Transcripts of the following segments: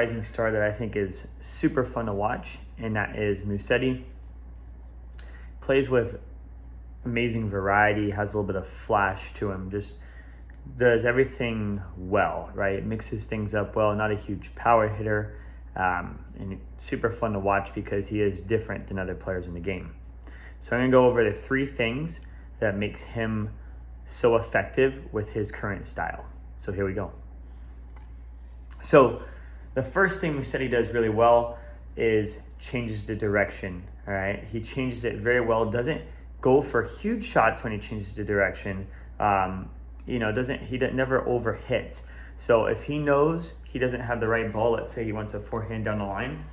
rising star that I think is super fun to watch, and that is Musetti. Plays with amazing variety, has a little bit of flash to him, just does everything well, right? Mixes things up well, not a huge power hitter, and super fun to watch because he is different than other players in the game. So I'm gonna go over the 3 things that makes him so effective with his current style. So here we go. So the first thing Musetti does really well is changes the direction, all right? He changes it very well, doesn't go for huge shots when he changes the direction. He never over hits. So if he knows he doesn't have the right ball, let's say he wants a forehand down the line,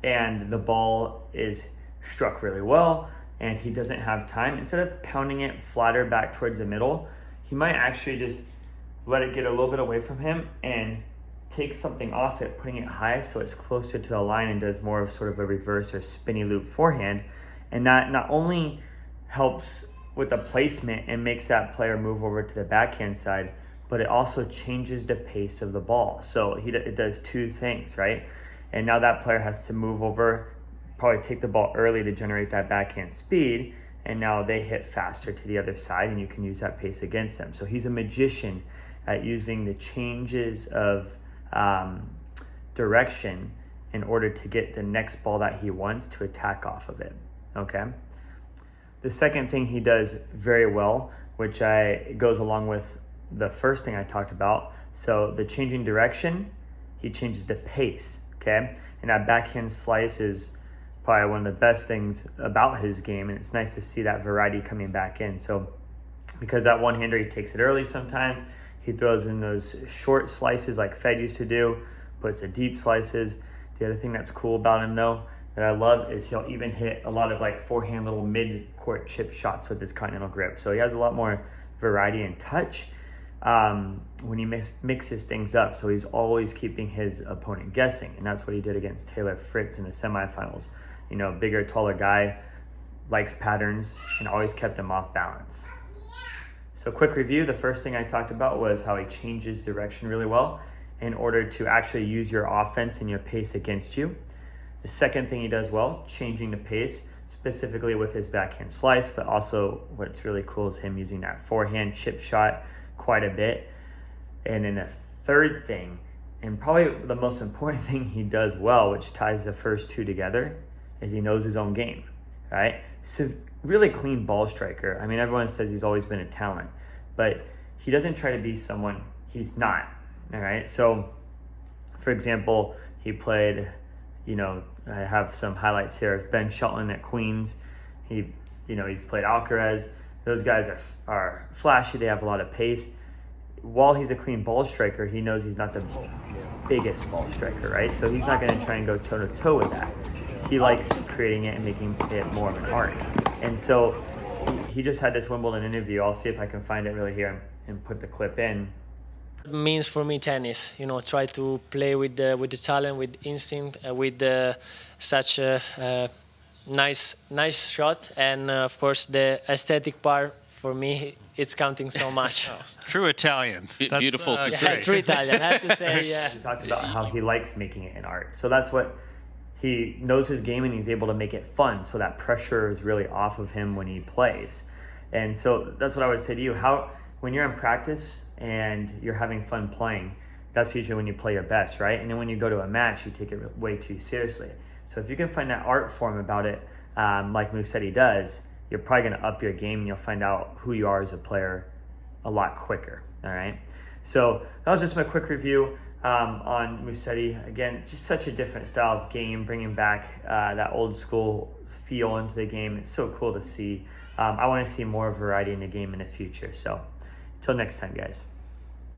and the ball is struck really well, and he doesn't have time, instead of pounding it flatter back towards the middle, he might actually just let it get a little bit away from him and take something off it, putting it high so it's closer to the line, and does more of sort of a reverse or spinny loop forehand. And that not only helps with the placement and makes that player move over to the backhand side, but it also changes the pace of the ball. So it does 2 things, right? And now that player has to move over, probably take the ball early to generate that backhand speed, and now they hit faster to the other side, and you can use that pace against them. So he's a magician at using the changes of direction in order to get the next ball that he wants to attack off of it, okay? The second thing he does very well, which goes along with the first thing I talked about, so the changing direction, he changes the pace, okay? And that backhand slice is probably one of the best things about his game, and it's nice to see that variety coming back in. So because that one-hander, he takes it early sometimes, he throws in those short slices like Fed used to do, puts the deep slices. The other thing that's cool about him though, that I love, is he'll even hit a lot of like forehand little mid-court chip shots with his continental grip. So he has a lot more variety and touch when he mixes things up. So he's always keeping his opponent guessing, and that's what he did against Taylor Fritz in the semifinals. You know, bigger, taller guy, likes patterns, and always kept him off balance. So quick review, the first thing I talked about was how he changes direction really well in order to actually use your offense and your pace against you. The second thing he does well, changing the pace, specifically with his backhand slice, but also what's really cool is him using that forehand chip shot quite a bit. And then the third thing, and probably the most important thing he does well, which ties the first 2 together, is he knows his own game, right? So really clean ball striker. I mean, everyone says he's always been a talent, but he doesn't try to be someone he's not, all right? So, for example, he played, I have some highlights here of Ben Shelton at Queens. He's played Alcaraz. Those guys are flashy. They have a lot of pace. While he's a clean ball striker, he knows he's not the biggest ball striker, right? So he's not going to try and go toe-to-toe with that. He likes creating it and making it more of an art. And so he just had this Wimbledon interview. I'll see if I can find it really here and put the clip in. It means for me tennis, try to play with the talent, with instinct, with such a nice shot, and of course the aesthetic part for me, it's counting so much. True Italian. Beautiful to see. Yeah, true Italian, I have to say, yeah. He talked about how he likes making it an art. So that's what he knows his game, and he's able to make it fun. So that pressure is really off of him when he plays. And so that's what I would say to you. When you're in practice and you're having fun playing, that's usually when you play your best, right? And then when you go to a match, you take it way too seriously. So if you can find that art form about it, like Musetti does, you're probably going to up your game, and you'll find out who you are as a player a lot quicker, all right? So that was just my quick review on Musetti. Again, just such a different style of game, bringing back that old school feel into the game. It's so cool to see. I want to see more variety in the game in the future. So until next time, guys.